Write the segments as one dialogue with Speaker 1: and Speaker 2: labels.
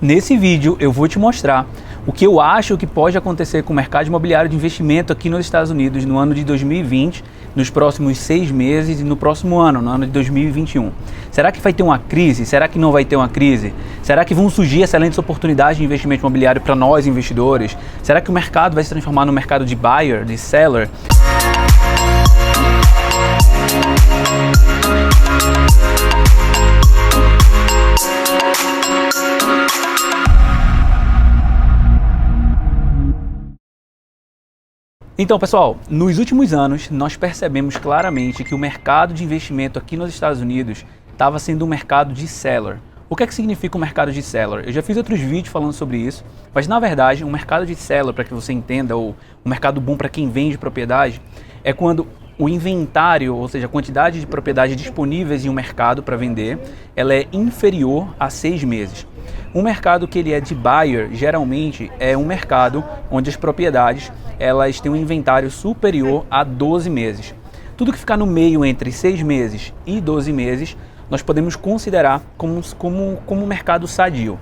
Speaker 1: Nesse vídeo eu vou te mostrar o que eu acho que pode acontecer com o mercado imobiliário de investimento aqui nos Estados Unidos no ano de 2020, nos próximos 6 meses e no próximo ano, no ano de 2021. Será que vai ter uma crise? Será que não vai ter uma crise? Será que vão surgir excelentes oportunidades de investimento imobiliário para nós investidores? Será que o mercado vai se transformar no mercado de buyer, de seller? Então, pessoal, nos últimos anos nós percebemos claramente que o mercado de investimento aqui nos Estados Unidos estava sendo um mercado de seller. O que é que significa um mercado de seller? Eu já fiz outros vídeos falando sobre isso, mas na verdade um mercado de seller, para que você entenda, ou um mercado bom para quem vende propriedade, é quando o inventário, ou seja, a quantidade de propriedades disponíveis em um mercado para vender, ela é inferior a 6 meses. Um mercado que ele é de buyer, geralmente é um mercado onde as propriedades elas têm um inventário superior a 12 meses. Tudo que ficar no meio entre 6 meses e 12 meses, nós podemos considerar como um mercado sadio.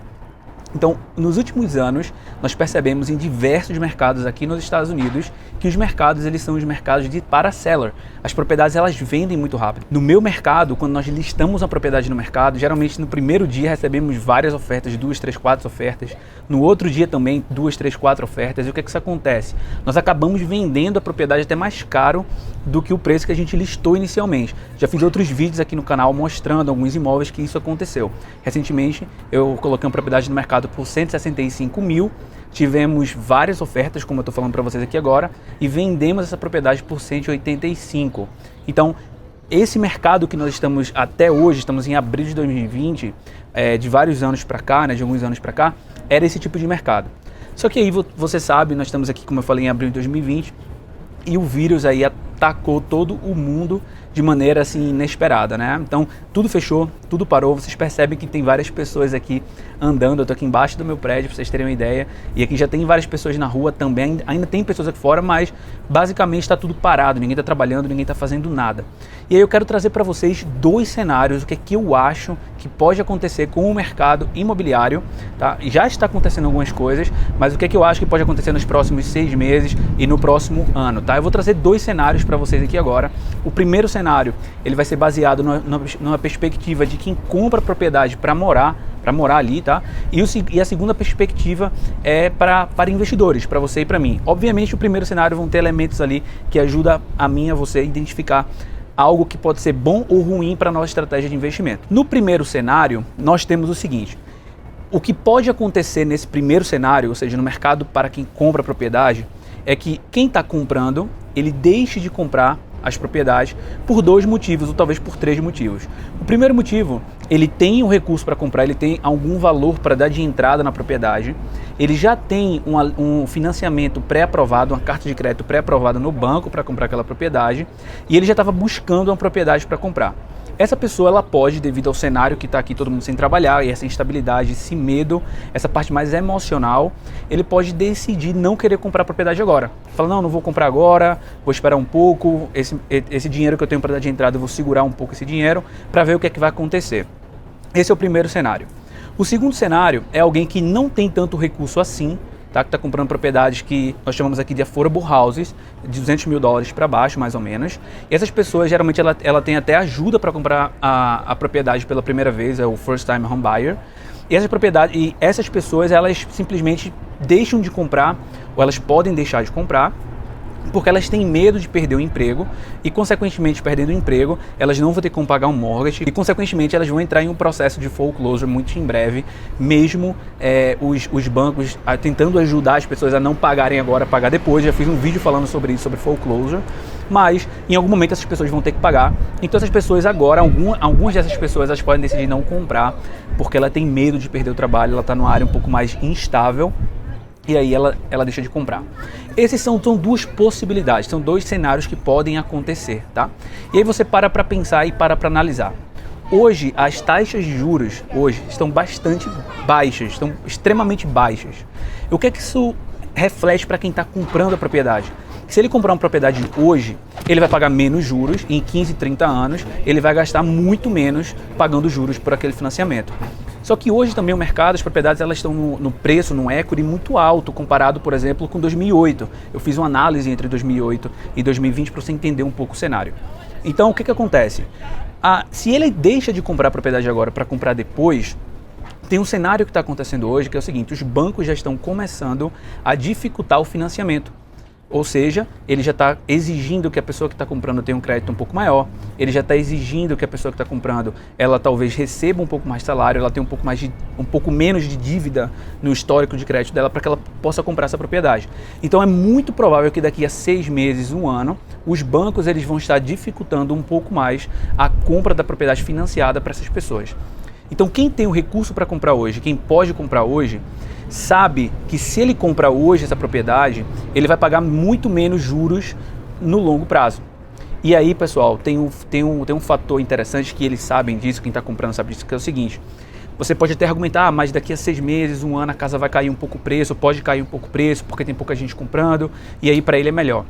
Speaker 1: Então, nos últimos anos, nós percebemos em diversos mercados aqui nos Estados Unidos que os mercados eles são os mercados para seller. As propriedades elas vendem muito rápido. No meu mercado, quando nós listamos uma propriedade no mercado, geralmente no primeiro dia recebemos várias ofertas, 2, 3, 4 ofertas. No outro dia também 2, 3, 4 ofertas. E o que é que isso acontece? Nós acabamos vendendo a propriedade até mais caro do que o preço que a gente listou inicialmente. Já fiz outros vídeos aqui no canal mostrando alguns imóveis que isso aconteceu. Recentemente, eu coloquei uma propriedade no mercado por 165 mil, tivemos várias ofertas, como eu estou falando para vocês aqui agora, e vendemos essa propriedade por 185. Então, esse mercado que nós estamos até hoje, estamos em abril de 2020, de vários anos para cá, de alguns anos para cá, era esse tipo de mercado. Só que aí você sabe, nós estamos aqui, como eu falei, em abril de 2020, e o vírus aí atacou todo o mundo de maneira assim inesperada, né? Então tudo fechou, tudo parou. Vocês percebem que tem várias pessoas aqui andando. Eu tô aqui embaixo do meu prédio, para vocês terem uma ideia. E aqui já tem várias pessoas na rua também. Ainda tem pessoas aqui fora, mas basicamente está tudo parado. Ninguém está trabalhando, ninguém está fazendo nada. E aí eu quero trazer para vocês dois cenários, o que é que eu acho que pode acontecer com o mercado imobiliário, tá? Já está acontecendo algumas coisas, mas o que é que eu acho que pode acontecer nos próximos 6 meses e no próximo ano, tá? Eu vou trazer dois cenários para vocês aqui agora. O primeiro cenário, ele vai ser baseado numa perspectiva de quem compra propriedade para morar ali, tá? E a segunda perspectiva é para investidores, para você e para mim. Obviamente, o primeiro cenário vão ter elementos ali que ajudam a mim e a você a identificar algo que pode ser bom ou ruim para a nossa estratégia de investimento. No primeiro cenário, nós temos o seguinte: o que pode acontecer nesse primeiro cenário, ou seja, no mercado para quem compra propriedade, é que quem está comprando, ele deixe de comprar as propriedades por 2 motivos, ou talvez por 3 motivos. O primeiro motivo, ele tem um recurso para comprar, ele tem algum valor para dar de entrada na propriedade, ele já tem um financiamento pré-aprovado, uma carta de crédito pré-aprovada no banco para comprar aquela propriedade, e ele já estava buscando uma propriedade para comprar. Essa pessoa, ela pode, devido ao cenário que está aqui, todo mundo sem trabalhar, e essa instabilidade, esse medo, essa parte mais emocional, ele pode decidir não querer comprar a propriedade agora. Fala, não vou comprar agora, vou esperar um pouco, esse dinheiro que eu tenho para dar de entrada, eu vou segurar um pouco esse dinheiro para ver o que é que vai acontecer. Esse é o primeiro cenário. O segundo cenário é alguém que não tem tanto recurso assim, tá? Que está comprando propriedades que nós chamamos aqui de affordable houses, de $200 mil para baixo, mais ou menos. E essas pessoas, geralmente, ela tem até ajuda para comprar a propriedade pela primeira vez, é o first time home buyer. E essas pessoas, elas simplesmente deixam de comprar, ou elas podem deixar de comprar, porque elas têm medo de perder o emprego e, consequentemente, perdendo o emprego, elas não vão ter como pagar um mortgage e, consequentemente, elas vão entrar em um processo de foreclosure muito em breve, mesmo os bancos tentando ajudar as pessoas a não pagarem agora, pagar depois. Já fiz um vídeo falando sobre isso, sobre foreclosure, mas em algum momento essas pessoas vão ter que pagar. Então essas pessoas agora, algumas dessas pessoas, elas podem decidir não comprar porque ela tem medo de perder o trabalho, ela está numa área um pouco mais instável. E aí ela deixa de comprar. Essas são 2 possibilidades, são 2 cenários que podem acontecer, tá? E aí você para pensar e para analisar. Hoje, as taxas de juros estão bastante baixas, estão extremamente baixas. O que é que isso reflete para quem está comprando a propriedade? Se ele comprar uma propriedade hoje, ele vai pagar menos juros, em 15, 30 anos, ele vai gastar muito menos pagando juros por aquele financiamento. Só que hoje também o mercado, as propriedades, elas estão no preço, no equity muito alto, comparado, por exemplo, com 2008. Eu fiz uma análise entre 2008 e 2020 para você entender um pouco o cenário. Então, o que acontece? Se ele deixa de comprar a propriedade agora para comprar depois, tem um cenário que está acontecendo hoje, que é o seguinte: os bancos já estão começando a dificultar o financiamento. Ou seja, ele já está exigindo que a pessoa que está comprando tenha um crédito um pouco maior, ele já está exigindo que a pessoa que está comprando, ela talvez receba um pouco mais de salário, ela tenha um pouco menos de dívida no histórico de crédito dela para que ela possa comprar essa propriedade. Então é muito provável que daqui a 6 meses, 1 ano, os bancos eles vão estar dificultando um pouco mais a compra da propriedade financiada para essas pessoas. Então quem tem o recurso para comprar hoje, quem pode comprar hoje, sabe que se ele comprar hoje essa propriedade, ele vai pagar muito menos juros no longo prazo. E aí, pessoal, tem um fator interessante que eles sabem disso, quem está comprando sabe disso, que é o seguinte: você pode até argumentar, mas daqui a 6 meses, 1 ano, a casa vai cair um pouco o preço, pode cair um pouco o preço, porque tem pouca gente comprando, e aí para ele é melhor.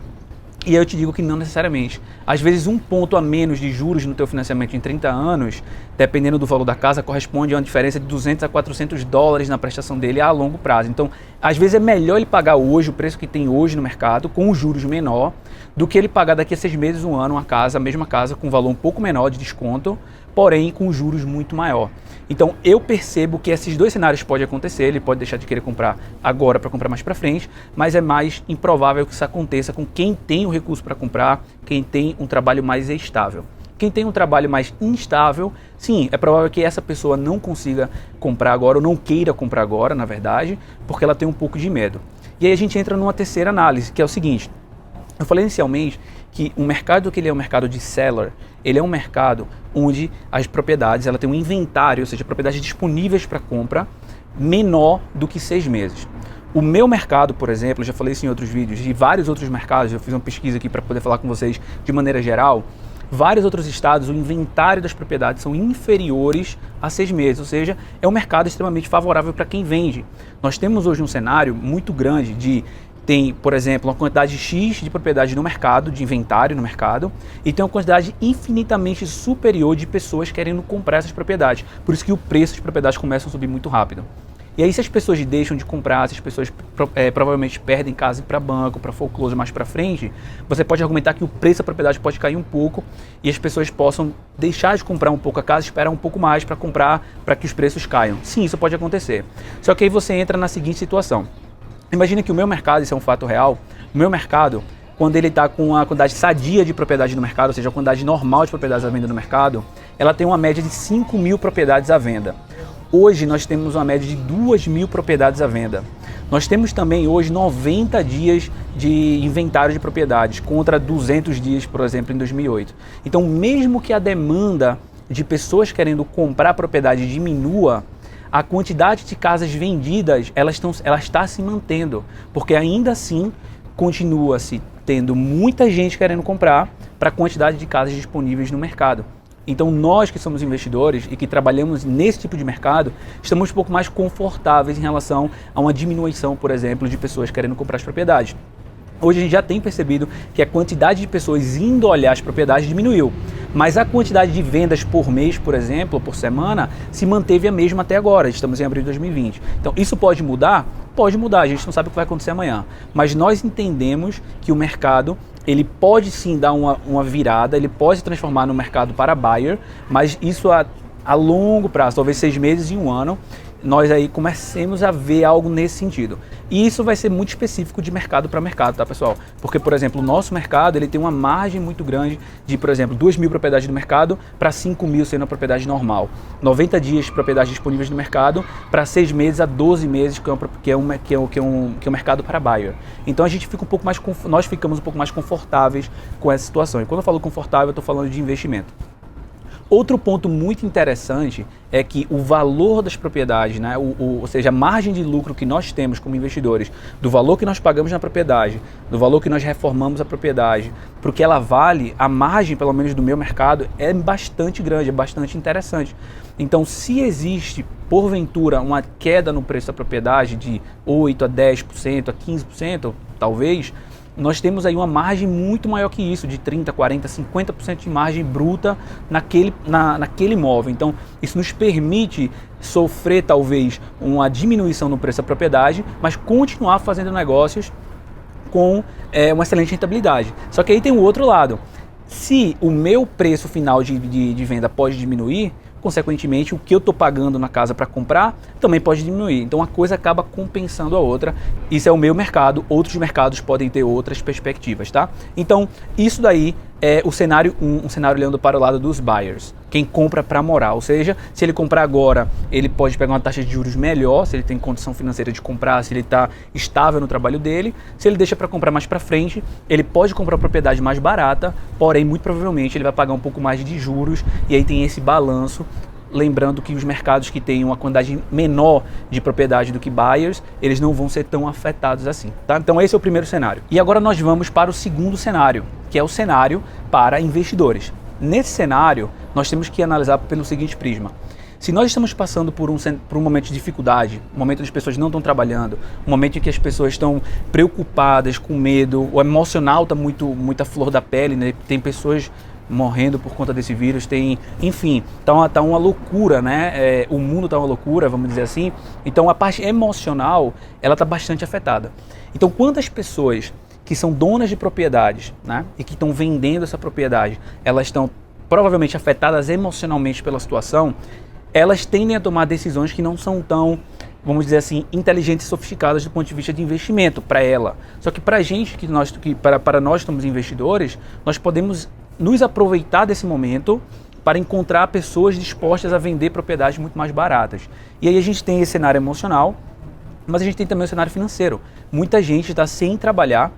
Speaker 1: E aí eu te digo que não necessariamente. Às vezes 1 ponto a menos de juros no teu financiamento em 30 anos, dependendo do valor da casa, corresponde a uma diferença de 200 a 400 dólares na prestação dele a longo prazo. Então, às vezes é melhor ele pagar hoje o preço que tem hoje no mercado, com os juros menor, do que ele pagar daqui a 6 meses, 1 ano, a mesma casa com um valor um pouco menor de desconto, porém com juros muito maior. Então eu percebo que esses 2 cenários podem acontecer. Ele pode deixar de querer comprar agora para comprar mais para frente, mas é mais improvável que isso aconteça com quem tem o recurso para comprar, quem tem um trabalho mais estável. Quem tem um trabalho mais instável, sim, é provável que essa pessoa não consiga comprar agora, ou não queira comprar agora, na verdade, porque ela tem um pouco de medo. E aí a gente entra numa terceira análise, que é o seguinte: eu falei inicialmente que o mercado que ele é um mercado de seller, ele é um mercado onde as propriedades, ela tem um inventário, ou seja, propriedades disponíveis para compra, menor do que 6 meses. O meu mercado, por exemplo, eu já falei isso em outros vídeos, e vários outros mercados, eu fiz uma pesquisa aqui para poder falar com vocês de maneira geral, vários outros estados, o inventário das propriedades são inferiores a 6 meses, ou seja, é um mercado extremamente favorável para quem vende. Nós temos hoje um cenário muito grande tem, por exemplo, uma quantidade X de propriedade no mercado, de inventário no mercado, e tem uma quantidade infinitamente superior de pessoas querendo comprar essas propriedades. Por isso que o preço das propriedades começa a subir muito rápido. E aí, se as pessoas deixam de comprar, se as pessoas provavelmente perdem casa para banco, para foreclosure mais para frente, você pode argumentar que o preço da propriedade pode cair um pouco e as pessoas possam deixar de comprar um pouco a casa, esperar um pouco mais para comprar, para que os preços caiam. Sim, isso pode acontecer. Só que aí você entra na seguinte situação. Imagina que o meu mercado, isso é um fato real, o meu mercado, quando ele está com a quantidade sadia de propriedade no mercado, ou seja, a quantidade normal de propriedades à venda no mercado, ela tem uma média de 5.000 propriedades à venda. Hoje nós temos uma média de 2.000 propriedades à venda. Nós temos também hoje 90 dias de inventário de propriedades, contra 200 dias, por exemplo, em 2008. Então, mesmo que a demanda de pessoas querendo comprar propriedade diminua, a quantidade de casas vendidas ela está se mantendo, porque ainda assim continua-se tendo muita gente querendo comprar para a quantidade de casas disponíveis no mercado. Então nós que somos investidores e que trabalhamos nesse tipo de mercado, estamos um pouco mais confortáveis em relação a uma diminuição, por exemplo, de pessoas querendo comprar as propriedades. Hoje a gente já tem percebido que a quantidade de pessoas indo olhar as propriedades diminuiu, mas a quantidade de vendas por mês, por exemplo, por semana, se manteve a mesma até agora. Estamos em abril de 2020. Então isso pode mudar? Pode mudar, a gente não sabe o que vai acontecer amanhã. Mas nós entendemos que o mercado, ele pode sim dar uma virada, ele pode se transformar no mercado para buyer, mas isso a longo prazo, talvez 6 meses e 1 ano, nós aí comecemos a ver algo nesse sentido. E isso vai ser muito específico de mercado para mercado, tá, pessoal? Porque, por exemplo, o nosso mercado, ele tem uma margem muito grande de, por exemplo, 2.000 propriedades no mercado para 5.000 sendo a propriedade normal. 90 dias de propriedades disponíveis no mercado para 6 meses a 12 meses, que é um mercado para buyer. Então a gente fica nós ficamos um pouco mais confortáveis com essa situação. E quando eu falo confortável, eu estou falando de investimento. Outro ponto muito interessante é que o valor das propriedades, né, ou seja, a margem de lucro que nós temos como investidores, do valor que nós pagamos na propriedade, do valor que nós reformamos a propriedade, para o que ela vale, a margem, pelo menos do meu mercado, é bastante grande, é bastante interessante. Então, se existe, porventura, uma queda no preço da propriedade de 8% a 10%, a 15%, talvez, nós temos aí uma margem muito maior que isso, de 30%, 40%, 50% de margem bruta naquele imóvel. Então, isso nos permite sofrer talvez uma diminuição no preço da propriedade, mas continuar fazendo negócios com uma excelente rentabilidade. Só que aí tem o outro lado. Se o meu preço final de venda pode diminuir, consequentemente o que eu estou pagando na casa para comprar também pode diminuir. Então a coisa acaba compensando a outra. Isso é o meu mercado, outros mercados podem ter outras perspectivas, tá? Então isso daí é o cenário 1, um cenário olhando para o lado dos buyers. Quem compra para morar, ou seja, se ele comprar agora, ele pode pegar uma taxa de juros melhor, se ele tem condição financeira de comprar, se ele está estável no trabalho dele. Se ele deixa para comprar mais para frente, ele pode comprar uma propriedade mais barata, porém muito provavelmente ele vai pagar um pouco mais de juros e aí tem esse balanço. Lembrando que os mercados que têm uma quantidade menor de propriedade do que buyers, eles não vão ser tão afetados assim, tá? Então esse é o primeiro cenário. E agora nós vamos para o segundo cenário, que é o cenário para investidores. Nesse cenário, nós temos que analisar pelo seguinte prisma. Se nós estamos passando por um momento de dificuldade, um momento em que as pessoas não estão trabalhando, um momento em que as pessoas estão preocupadas, com medo, o emocional está muito à flor da pele, né? Tem pessoas morrendo por conta desse vírus, enfim, tá uma loucura, né? O mundo tá uma loucura, vamos dizer assim. Então a parte emocional, ela tá bastante afetada. Então quantas pessoas que são donas de propriedades, né, e que estão vendendo essa propriedade, elas estão provavelmente afetadas emocionalmente pela situação, elas tendem a tomar decisões que não são tão, vamos dizer assim, inteligentes e sofisticadas do ponto de vista de investimento para ela. Só que para a gente, para nós somos investidores, nós podemos nos aproveitar desse momento para encontrar pessoas dispostas a vender propriedades muito mais baratas. E aí a gente tem esse cenário emocional, mas a gente tem também o cenário financeiro. Muita gente está sem trabalhar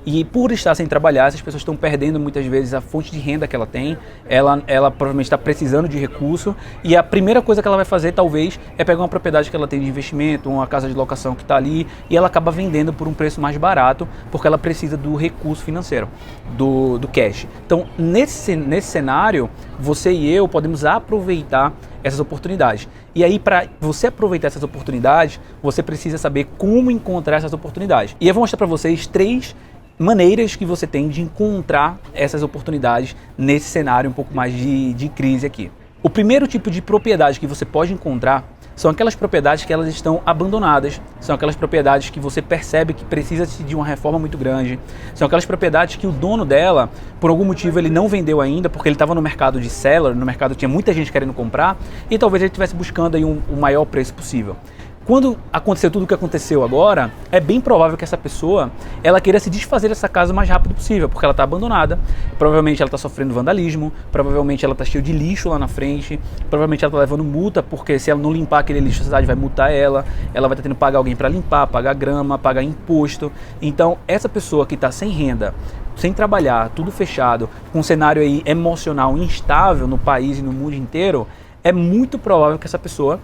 Speaker 1: e por estar sem trabalhar, essas pessoas estão perdendo muitas vezes a fonte de renda que ela tem, ela provavelmente está precisando de recurso e a primeira coisa que ela vai fazer talvez é pegar uma propriedade que ela tem de investimento, uma casa de locação que está ali e ela acaba vendendo por um preço mais barato porque ela precisa do recurso financeiro, do cash. Então nesse cenário, você e eu podemos aproveitar essas oportunidades. E aí, para você aproveitar essas oportunidades, você precisa saber como encontrar essas oportunidades. E eu vou mostrar para vocês 3 maneiras que você tem de encontrar essas oportunidades nesse cenário um pouco mais de crise aqui. O primeiro tipo de propriedade que você pode encontrar são aquelas propriedades que elas estão abandonadas, são aquelas propriedades que você percebe que precisa de uma reforma muito grande, são aquelas propriedades que o dono dela, por algum motivo, ele não vendeu ainda, porque ele estava no mercado de seller, no mercado tinha muita gente querendo comprar, e talvez ele estivesse buscando aí o maior preço possível. Quando aconteceu tudo o que aconteceu agora, é bem provável que essa pessoa, ela queira se desfazer dessa casa o mais rápido possível, porque ela está abandonada, provavelmente ela está sofrendo vandalismo, provavelmente ela está cheia de lixo lá na frente, provavelmente ela está levando multa, porque se ela não limpar aquele lixo, a cidade vai multar ela vai estar tendo que pagar alguém para limpar, pagar grama, pagar imposto. Então, essa pessoa que está sem renda, sem trabalhar, tudo fechado, com um cenário aí emocional instável no país e no mundo inteiro, é muito provável que essa pessoa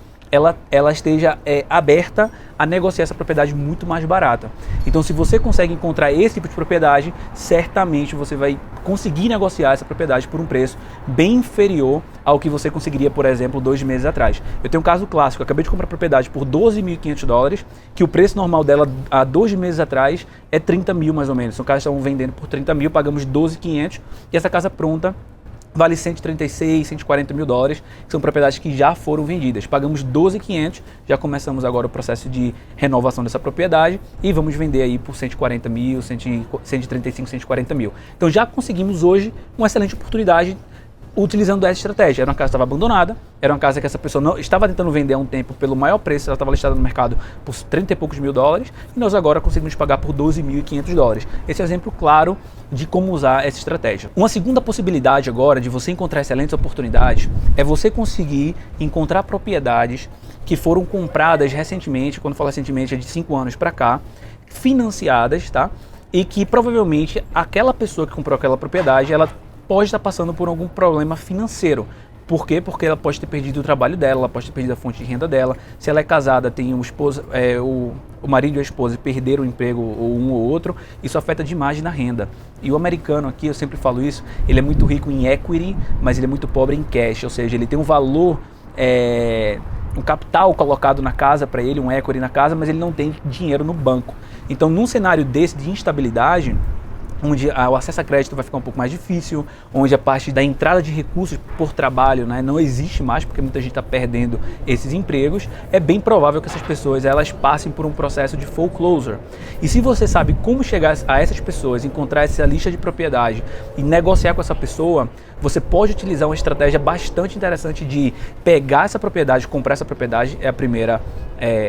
Speaker 1: ela esteja aberta a negociar essa propriedade muito mais barata. Então, se você consegue encontrar esse tipo de propriedade, certamente você vai conseguir negociar essa propriedade por um preço bem inferior ao que você conseguiria, por exemplo, 2 meses atrás. Eu tenho um caso clássico, eu acabei de comprar a propriedade por $12.500, que o preço normal dela há 2 meses atrás é 30 mil mais ou menos. Então, caras estavam vendendo por 30 mil, pagamos 12.500 e essa casa pronta vale 136, 140 mil dólares, que são propriedades que já foram vendidas. Pagamos 12.500, já começamos agora o processo de renovação dessa propriedade e vamos vender aí por 140 mil, 135, 140 mil. Então já conseguimos hoje uma excelente oportunidade utilizando essa estratégia. Era uma casa que estava abandonada, era uma casa que essa pessoa não estava tentando vender há um tempo pelo maior preço, ela estava listada no mercado por 30 e poucos mil dólares e nós agora conseguimos pagar por 12.500 dólares. Esse é um exemplo claro de como usar essa estratégia. Uma segunda possibilidade agora de você encontrar excelentes oportunidades é você conseguir encontrar propriedades que foram compradas recentemente, quando falo recentemente é de 5 anos para cá, financiadas, tá? E que provavelmente aquela pessoa que comprou aquela propriedade, ela pode estar passando por algum problema financeiro. Por quê? Porque ela pode ter perdido o trabalho dela, ela pode ter perdido a fonte de renda dela. Se ela é casada, tem um esposo, o marido e a esposa perderam o emprego, ou um ou outro, isso afeta demais na renda. E o americano aqui, eu sempre falo isso, ele é muito rico em equity, mas ele é muito pobre em cash, ou seja, ele tem um valor, um capital colocado na casa para ele, um equity na casa, mas ele não tem dinheiro no banco. Então, num cenário desse de instabilidade, onde o acesso a crédito vai ficar um pouco mais difícil, onde a parte da entrada de recursos por trabalho, né, não existe mais, porque muita gente está perdendo esses empregos, é bem provável que essas pessoas elas passem por um processo de foreclosure. E se você sabe como chegar a essas pessoas, encontrar essa lista de propriedade e negociar com essa pessoa, você pode utilizar uma estratégia bastante interessante de pegar essa propriedade, comprar essa propriedade, é a primeira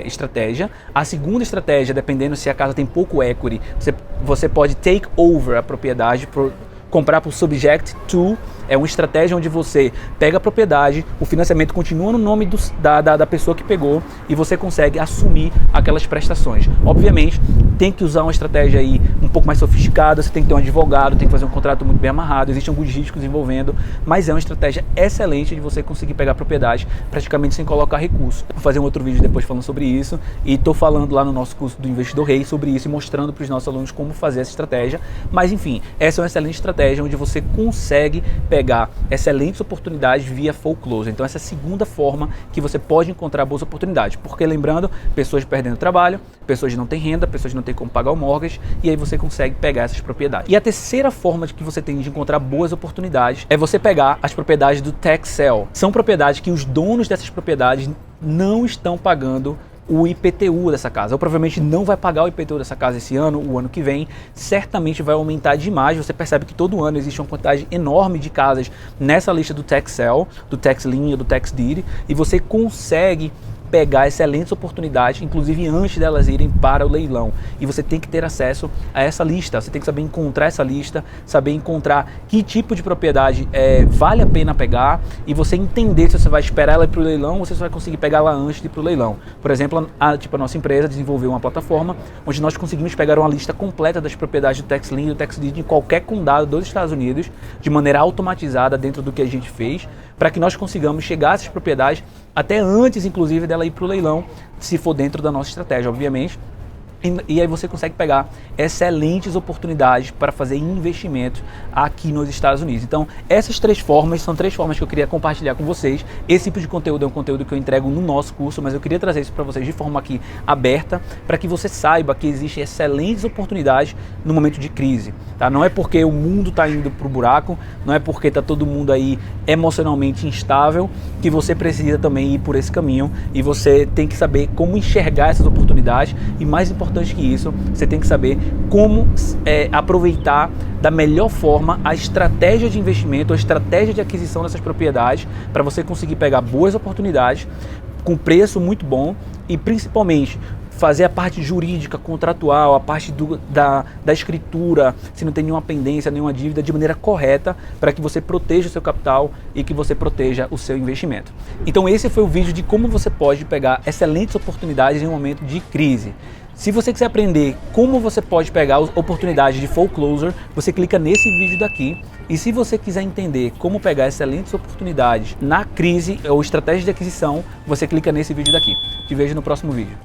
Speaker 1: estratégia. A segunda estratégia, dependendo se a casa tem pouco equity, você pode take over a propriedade, comprar por subject to, é uma estratégia onde você pega a propriedade, o financiamento continua no nome da pessoa que pegou e você consegue assumir aquelas prestações. Obviamente, tem que usar uma estratégia aí um pouco mais sofisticada, você tem que ter um advogado, tem que fazer um contrato muito bem amarrado, existem alguns riscos envolvendo, mas é uma estratégia excelente de você conseguir pegar a propriedade praticamente sem colocar recurso. Vou fazer um outro vídeo depois falando sobre isso e estou falando lá no nosso curso do Investidor Rei sobre isso e mostrando para os nossos alunos como fazer essa estratégia, mas enfim, essa é uma excelente estratégia onde você consegue pegar excelentes oportunidades via foreclosure. Então essa é a segunda forma que você pode encontrar boas oportunidades, porque lembrando, pessoas perdendo trabalho, pessoas que não têm renda, pessoas que não têm como pagar o mortgage, e aí você consegue pegar essas propriedades. E a terceira forma que você tem de encontrar boas oportunidades é você pegar as propriedades do tax sale. São propriedades que os donos dessas propriedades não estão pagando o IPTU dessa casa, ou provavelmente não vai pagar o IPTU dessa casa esse ano, o ano que vem, certamente vai aumentar demais. Você percebe que todo ano existe uma quantidade enorme de casas nessa lista do tax sale, do tax lien, do tax deed, e você consegue pegar excelentes oportunidades, inclusive antes delas irem para o leilão. E você tem que ter acesso a essa lista, você tem que saber encontrar essa lista, saber encontrar que tipo de propriedade vale a pena pegar e você entender se você vai esperar ela ir para o leilão ou se você vai conseguir pegar lá antes de ir para o leilão. Por exemplo, a nossa empresa desenvolveu uma plataforma onde nós conseguimos pegar uma lista completa das propriedades do tax lien e do tax deed em qualquer condado dos Estados Unidos de maneira automatizada dentro do que a gente fez, para que nós consigamos chegar a essas propriedades até antes, inclusive, dela ir para o leilão, se for dentro da nossa estratégia, obviamente. E aí você consegue pegar excelentes oportunidades para fazer investimentos aqui nos Estados Unidos. Então, essas três formas são três formas que eu queria compartilhar com vocês. Esse tipo de conteúdo é um conteúdo que eu entrego no nosso curso, mas eu queria trazer isso para vocês de forma aqui aberta, para que você saiba que existem excelentes oportunidades no momento de crise. Tá? Não é porque o mundo está indo para o buraco, não é porque está todo mundo aí emocionalmente instável, que você precisa também ir por esse caminho, e você tem que saber como enxergar essas oportunidades e, mais importante que isso, você tem que saber como aproveitar da melhor forma a estratégia de investimento, a estratégia de aquisição dessas propriedades para você conseguir pegar boas oportunidades com preço muito bom e principalmente fazer a parte jurídica, contratual, a parte da escritura, se não tem nenhuma pendência, nenhuma dívida, de maneira correta, para que você proteja o seu capital e que você proteja o seu investimento. Então esse foi o vídeo de como você pode pegar excelentes oportunidades em um momento de crise. Se você quiser aprender como você pode pegar oportunidades de foreclosure, você clica nesse vídeo daqui. E se você quiser entender como pegar excelentes oportunidades na crise ou estratégia de aquisição, você clica nesse vídeo daqui. Te vejo no próximo vídeo.